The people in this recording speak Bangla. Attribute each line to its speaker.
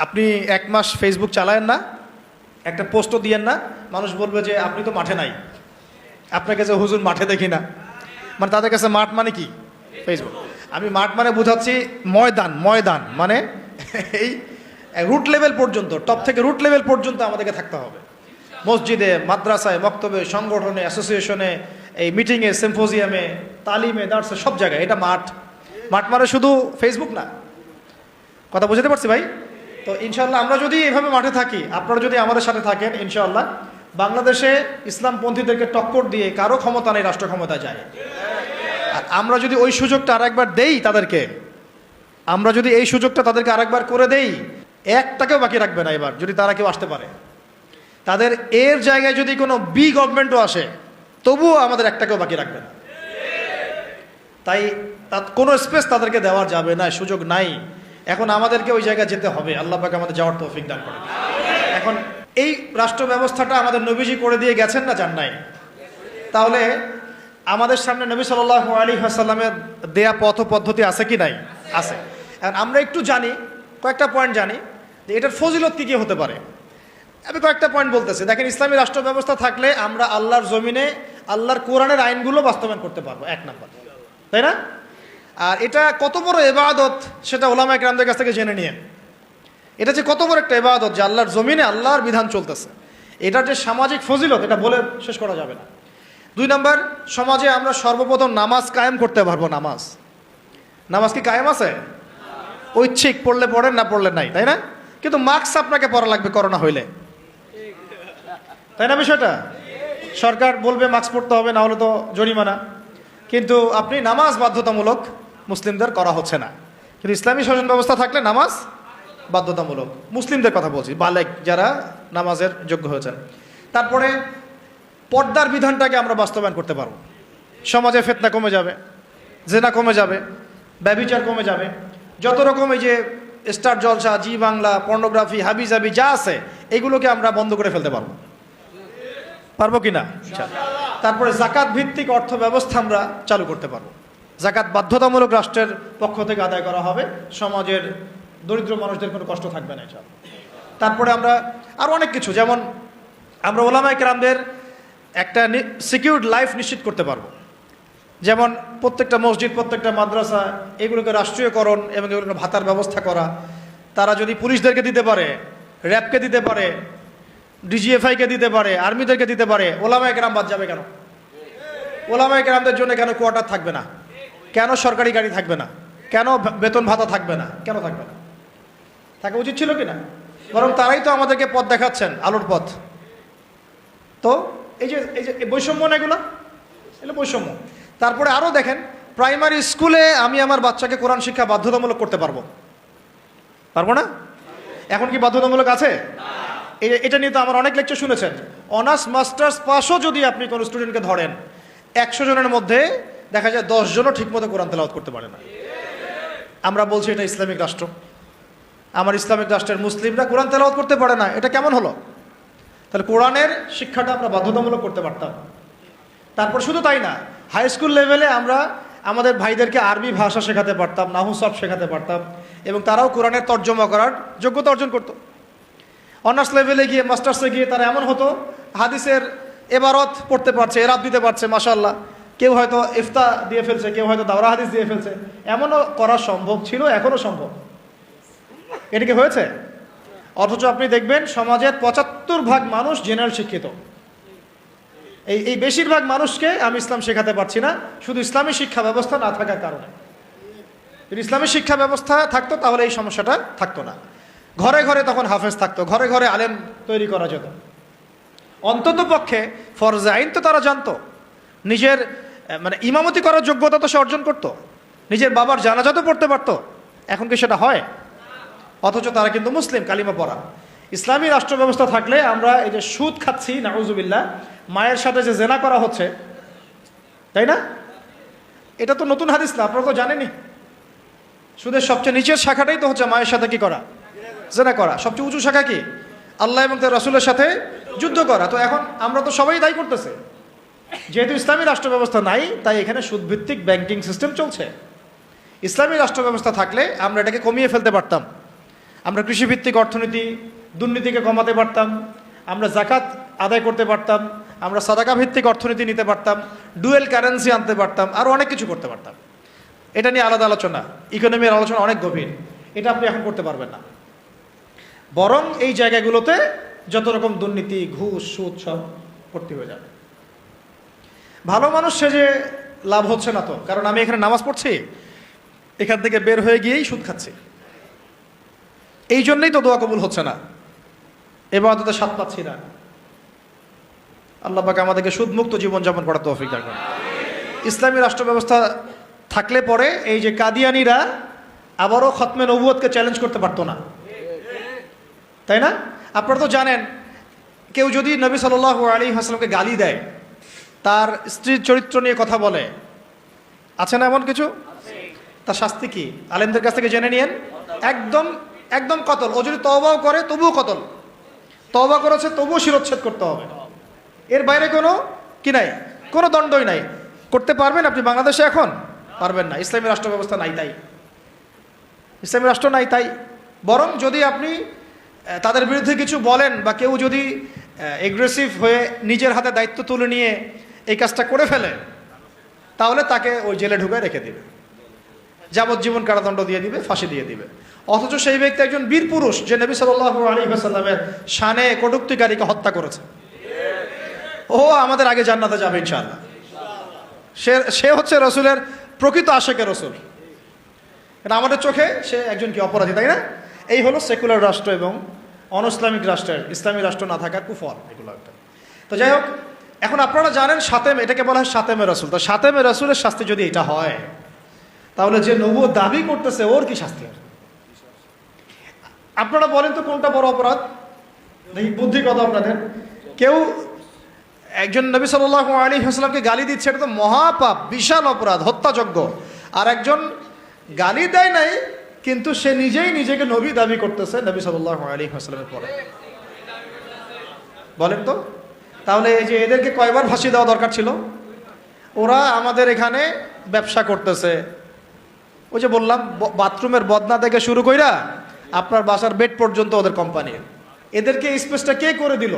Speaker 1: আপনি এক মাস ফেসবুক চালায়েন না, একটা পোস্টও দিয়েন না, মানুষ বলবে যে আপনি তো মাঠে নাই, আপনার কাছে হুজুর মাঠে দেখি না। মানে তাদের কাছে মাঠ মানে কি? ফেসবুক। আমি মাঠ মানে বোঝাচ্ছি ময়দান। ময়দান মানে এই রুট লেভেল পর্যন্ত, টপ থেকে রুট লেভেল পর্যন্ত আমাদেরকে থাকতে হবে। মসজিদে, মাদ্রাসায়, মক্তবে, সংগঠনে, অ্যাসোসিয়েশনে, এই মিটিংয়ে, সিম্পোজিয়ামে, তালিমে, দার্সে, সব জায়গায় এটা মাঠ। মাঠ মানে শুধু ফেসবুক না। কথা বুঝতে পারছি ভাই? তো ইনশাআল্লাহ আমরা যদি এভাবে মাঠে থাকি, আপনারা যদি আমাদের সাথে থাকেন, ইনশাআল্লাহ বাংলাদেশে ইসলামপন্থীদেরকে টক্কর দিয়ে কারো ক্ষমতা নেই রাষ্ট্র ক্ষমতায় যায়। আর আমরা যদি ওই সুযোগটা আরেকবার দেই তাদেরকে, আমরা যদি এই সুযোগটা তাদেরকে আরেকবার করে দেই, একটাকেও বাকি রাখবে না এবার, যদি তারা কেউ আসতে পারে। তাদের এর জায়গায় যদি কোনো বি গভর্নমেন্টও আসে, তবুও আমাদের একটাকেও বাকি রাখবে না। তাই কোনো স্পেস তাদেরকে দেওয়া যাবে না, সুযোগ নাই। এখন আমাদেরকে ওই জায়গায় যেতে হবে। আল্লাহ পাক আমাদের যাওয়ার তৌফিক দান করেন। এখন এই রাষ্ট্র ব্যবস্থাটা আমাদের নবীজি করে দিয়ে গেছেন না, যান নাই? তাহলে আমাদের সামনে নবী সাল্লাল্লাহু আলাইহি ওয়াসাল্লামের দেয়া পথ পদ্ধতি আছে কি নাই? আছে। এখন আমরা একটু জানি, কয়েকটা পয়েন্ট জানি যে এটার ফজিলত কী কী হতে পারে। আমি কয়েকটা পয়েন্ট বলতেছি। দেখেন, ইসলামী রাষ্ট্র ব্যবস্থা থাকলে আমরা আল্লাহর জমিনে আল্লাহর কোরআনের আইনগুলো বাস্তবায়ন করতে পারবো, এক নাম্বার, তাই না? আর এটা কত বড় ইবাদত সেটা উলামায়ে কেরামদের কাছ থেকে জেনে নিয়ে, এটা যে কত বড় একটা ইবাদত যে আল্লাহর জমিনে আল্লাহর বিধান চলতেছে, এটার যে সামাজিক ফজিলত এটা বলে শেষ করা যাবে না। দুই নাম্বার, সমাজে আমরা সর্বপ্রথম নামাজ কায়েম করতে পারবো। নামাজ কি কায়েম আছে? ঐচ্ছিক, পড়লে পড়েন, না পড়লে নাই, তাই না? কিন্তু মাস্ক আপনাকে পড়া লাগবে করোনা হইলে, তাই না? বিষয়টা সরকার বলবে মাস্ক পড়তে হবে, না হলে তো জরিমানা। কিন্তু আপনি নামাজ বাধ্যতামূলক মুসলিমদের করা হচ্ছে না। কিন্তু ইসলামী শাসন ব্যবস্থা থাকলে নামাজ বাধ্যতামূলক, মুসলিমদের কথা বলছি, বালেগ যারা নামাজের যোগ্য হয়েছেন। তারপরে পর্দার বিধানটাকে আমরা বাস্তবায়ন করতে পারবো। সমাজে ফিতনা কমে যাবে, জেনা কমে যাবে, ব্যভিচার কমে যাবে, যত রকম এই যে স্টার জলসা, জি বাংলা, পর্নোগ্রাফি, হাবিজাবি যা আছে, এগুলোকে আমরা বন্ধ করে ফেলতে পারবো কি না? তারপরে জাকাত ভিত্তিক অর্থ ব্যবস্থা আমরা চালু করতে পারবো। জাকাত বাধ্যতামূলক রাষ্ট্রের পক্ষ থেকে আদায় করা হবে, সমাজের দরিদ্র মানুষদের কোনো কষ্ট থাকবে না। তারপরে আমরা আরও অনেক কিছু, যেমন আমরা উলামায়ে কেরামদের একটা সিকিউরড লাইফ নিশ্চিত করতে পারবো। যেমন প্রত্যেকটা মসজিদ, প্রত্যেকটা মাদ্রাসা, এগুলোকে রাষ্ট্রীয়করণ এবং এগুলোকে ভাতার ব্যবস্থা করা। তারা যদি পুলিশদেরকে দিতে পারে, র্যাবকে দিতে পারে, ডিজিএফআইকে দিতে পারে, আর্মিদেরকে দিতে পারে, উলামায়ে কেরাম বাদ যাবে কেন? উলামায়ে কেরামদের জন্য কেন কোয়ার্টার থাকবে না? কেন সরকারি গাড়ি থাকবে না? কেন বেতন ভাতা থাকবে না? কেন থাকবে না? থাকা উচিত ছিল কি না? বরং তারাই তো আমাদেরকে পথ দেখাচ্ছেন, আলোর পথ। তো এই যে বৈষম্য না, এগুলো বৈষম্য। তারপরে আরও দেখেন, প্রাইমারি স্কুলে আমি আমার বাচ্চাকে কোরআন শিক্ষা বাধ্যতামূলক করতে পারবো না? এখন কি বাধ্যতামূলক আছে? এটা নিয়ে তো আমার অনেক লেকচার শুনেছেন। অনার্স মাস্টার্স পাসও যদি আপনি কোনো স্টুডেন্টকে ধরেন, 100 জনের মধ্যে দেখা যায় 10 জনও ঠিকমতো কোরআন তেলাওয়াত করতে পারে না। আমরা বলছি এটা ইসলামিক রাষ্ট্র, আমার ইসলামিক রাষ্ট্রের মুসলিমরা কোরআন তেলাওয়াত করতে পারে না, এটা কেমন হলো? তাহলে কোরআনের শিক্ষাটা আমরা বাধ্যতামূলক করতে পারতাম। তারপর শুধু তাই না, হাই স্কুল লেভেলে আমরা আমাদের ভাইদেরকে আরবি ভাষা শেখাতে পারতাম, নাহু সব শেখাতে পারতাম, এবং তারাও কোরআনের তর্জমা করার যোগ্যতা অর্জন করতো। অনার্স লেভেলে গিয়ে, মাস্টার্সে গিয়ে তারা এমন হতো, হাদিসের এবারত পড়তে পারছে, এরাত দিতে পারছে, মাশাআল্লাহ। কেউ হয়তো ইফতা দিয়ে ফেলছে, কেউ হয়তো দাওরা হাদিস দিয়ে ফেলছে। এমনও করা সম্ভব ছিল, এখনও সম্ভব। এটা কি হয়েছে? অথচ আপনি দেখবেন সমাজের 75% মানুষ জেনারেল শিক্ষিত। এই বেশিরভাগ মানুষকে আমি ইসলাম শেখাতে পারছি না, শুধু ইসলামী শিক্ষা ব্যবস্থা না থাকার কারণে। যদি ইসলামী শিক্ষা ব্যবস্থা থাকতো তাহলে এই সমস্যাটা থাকতো না। ঘরে ঘরে তখন হাফেজ থাকতো, ঘরে ঘরে আলেম তৈরি করা যেত। অন্তত পক্ষে ফরজে আইন তো তারা জানতো, নিজের মানে ইমামতি করার যোগ্যতা তো সে অর্জন করতো, নিজের বাবার জানাজা তো পড়তে পারতো। এখন কি সেটা হয়? অথচ তারা কিন্তু মুসলিম, কালিমা পড়া। ইসলামী রাষ্ট্র ব্যবস্থা থাকলে আমরা এই যে সুদ খাচ্ছি, নাউজুবিল্লাহ, মায়ের সাথে যে জেনা করা হচ্ছে, তাই না? এটা তো নতুন হাদিস না, আপনারা তো জানেনই। সুদের সবচেয়ে নিচের শাখাটাই তো হচ্ছে মায়ের সাথে কি করা? জেনা করা। সবচেয়ে উঁচু শাখা কি? আল্লাহ এবং তার রাসূলের সাথে যুদ্ধ করা। তো এখন আমরা তো সবাই দায়ী করতেছে। যেহেতু ইসলামী রাষ্ট্র ব্যবস্থা নাই, তাই এখানে সুদভিত্তিক ব্যাংকিং সিস্টেম চলছে। ইসলামী রাষ্ট্র ব্যবস্থা থাকলে আমরা এটাকে কমিয়ে ফেলতে পারতাম। আমরা কৃষিভিত্তিক অর্থনীতি, দুর্নীতিকে কমাতে পারতাম, আমরা জাকাত আদায় করতে পারতাম, আমরা সাদাকা ভিত্তিক অর্থনীতি নিতে পারতাম, ডুয়েল কারেন্সি আনতে পারতাম, আরও অনেক কিছু করতে পারতাম। এটা নিয়ে আলাদা আলোচনা, ইকোনমির আলোচনা অনেক গভীর, এটা আপনি এখন করতে পারবেন না। বরং এই জায়গাগুলোতে যত রকম দুর্নীতি, ঘুষ, সুদ সব ভর্তি হয়ে যাবে। ভালো মানুষ সেজে লাভ হচ্ছে না তো, কারণ আমি এখানে নামাজ পড়ছি, এখান থেকে বের হয়ে গিয়েই সুদ খাচ্ছি, এই জন্যই তো দোয়া কবুল হচ্ছে না, ইবাদতে স্বাদ পাচ্ছি না। আল্লাহ পাক আমাদেরকে সুদমুক্ত জীবনযাপন করার তৌফিক দান করুন। ইসলামী রাষ্ট্র ব্যবস্থা থাকলে পরে এই যে কাদিয়ানিরা আবারও খতমে নবুয়তকে চ্যালেঞ্জ করতে পারতো না, তাই না? আপনারা তো জানেন, কেউ যদি নবী সাল্লাল্লাহু আলাইহি ওয়াসাল্লামকে গালি দেয়, তার স্ত্রীর চরিত্র নিয়ে কথা বলে, আছে না এমন কিছু, তার শাস্তি কি আলেমদের কাছ থেকে জেনে নিয়েন। একদম একদম কতল। ও যদি তওবাও করে তবুও কতল, তওবা করেছে তবুও শিরচ্ছেদ করতে হবে, এর বাইরে কোনো কি নাই, কোনো দণ্ডই নাই। করতে পারবেন আপনি বাংলাদেশে? এখন পারবেন না, ইসলামী রাষ্ট্র ব্যবস্থা নাই তাই, ইসলামী রাষ্ট্র নাই তাই। বরং যদি আপনি তাদের বিরুদ্ধে কিছু বলেন বা কেউ যদি এগ্রেসিভ হয়ে নিজের হাতে দায়িত্ব তুলে নিয়ে এই কাজটা করে ফেলে, তাহলে তাকে ওই জেলে ঢুকে রেখে দিবে, যাবজ্জীবন কারাদণ্ড দিয়ে দিবে, ফাঁসি দিয়ে দিবে। অথচ সেই ব্যক্তি একজন বীর পুরুষ, যে নবী সাল্লাল্লাহু আলাইহি ওয়াসাল্লামের শানে কটূক্তিকারীকে হত্যা করেছে, ও আমাদের আগে জান্নাতে যাবে ইনশাআল্লাহ। সে হচ্ছে রসুলের প্রকৃত আশেকে রসুল। এটা আমাদের চোখে সে একজন কি অপরাধী, তাই না? এই হলো সেকুলার রাষ্ট্র এবং অনইসলামিক রাষ্ট্রের, ইসলামী রাষ্ট্র না থাকার কুফল এগুলো একটা। তো যাই হোক, এখন আপনারা জানেন শাতেম, এটাকে বলা হয় শাতেমে রসুল। তো শাতেমে রসুলের শাস্তি যদি এটা হয়, তাহলে যে নবুয়ত দাবি করতেছে ওর কি শাস্তি হবে? আপনারা বলেন তো কোনটা বড় অপরাধ? দেখি বুদ্ধি কত আপনাদের। কেউ একজন নবী সাল্লাল্লাহু আলাইহি ওয়াসাল্লামকে গালি দিচ্ছে, এটা তো মহাপাপ, বিশাল অপরাধ, হত্যাযোগ্য। আর একজন গালি দেয় নাই, কিন্তু সে নিজেই নিজেকে নবী দাবি করতেছে নবী সাল্লাল্লাহু আলাইহি ওয়াসাল্লামের পরে। বলেন তো, তাহলে এই যে এদেরকে কয়বার ফাঁসি দেওয়া দরকার ছিল? ওরা আমাদের এখানে ব্যবসা করতেছে, ওই যে বললাম বাথরুমের বদনা থেকে শুরু কইরা আপনার বাসার বেড পর্যন্ত ওদের কোম্পানির। এদেরকে স্পেসটা কে করে দিল?